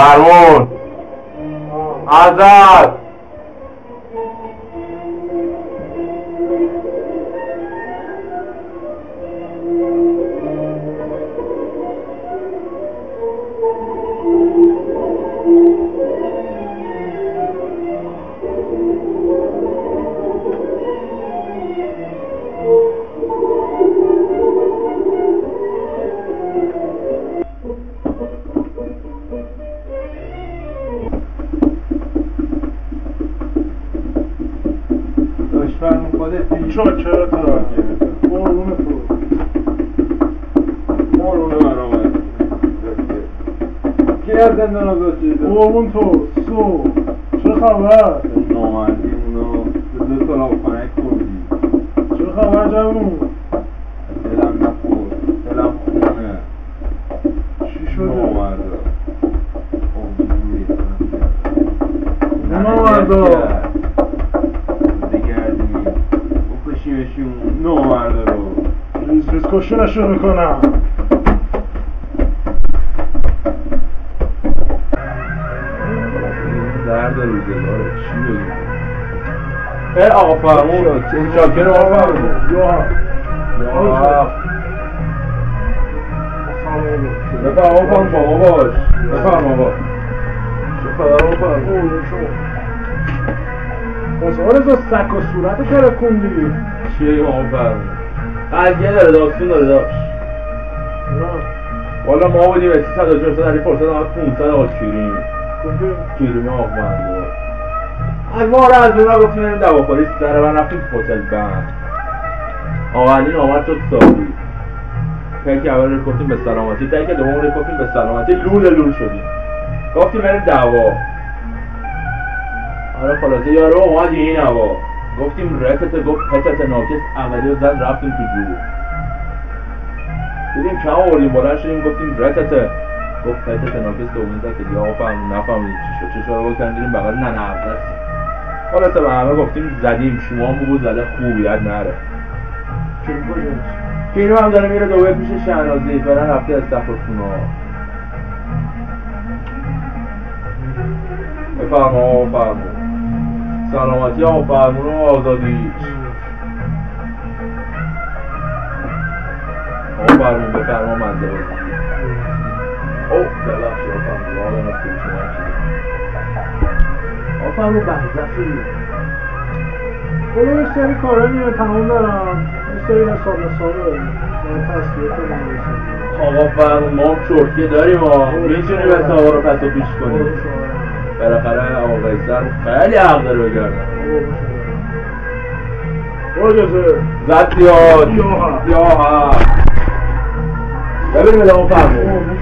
فرمون حضرت چرا قربون تو گردن نگذاشتید قربون تو سو چه خبر؟ نامردی اونو به دو سال آبخانک کردی چه خبر جوون؟ دلم نخورد دلم خونه چی شده؟ نامردا نامردا بگردیم بکشیمشون نامردا رو ریز کشونشون میکنم درد روزگاره چی بگیم ای آقا فرمون شاکر آقا فرمون یا بفرم آقا فرمون بابا باش بفرم آقا چه خبر آقا فرمون بس آرزا سک و صورت ترکوندی چیه آقا فرمون قضیه داره داستون داره داشت والا ما بودیم 300 علی فرصت آقا 500 آقا کیریم آقا فرمون از ما رو از اونا گفتیم این دواخوری سر من رفتیم تو هتل بند آقا علی آمد شد سالی تک اول رکورتیم به سلامتی تک دوم رکورتیم به سلامتی لول شدیم گفتیم بریم دوا آره خلاصه یارو اومد این هوا گفتیم رکت گفت پتت ناکس عملی رو زد رفتیم تو جور دیدیم کم آوردیم بلند شدیم گفتیم رکت گفت پتت ناکس دومین زد که دیگه آقا فهمون نفهمید چی شد چه شده بکنیم دیدیم بغل نه خلاصه به همه گفتیم زدیم شما هم بگو زده خوبیت نره کینو هم داره میره دوباره پیش شهنازی برن رفته استخرتونا بفرما فرمون سلامتی آقا فرمون و آزادی آقا فرمون بفرما منده اوه ببخشی آقا فرمون آقا نفتی شما آقا فرمون بحثی یه سری کاره نیمه تمام دارم یه سری حساب داریم من تصویه کنم آقا فرمون ما هم چرتیه داریم میتونیم حسابا رو پس و پیش کنیم بالاخره آقا قیصر خیلی حق داره بگردن اجازه زد زیاد یا ها ببینیم ادامه فرمون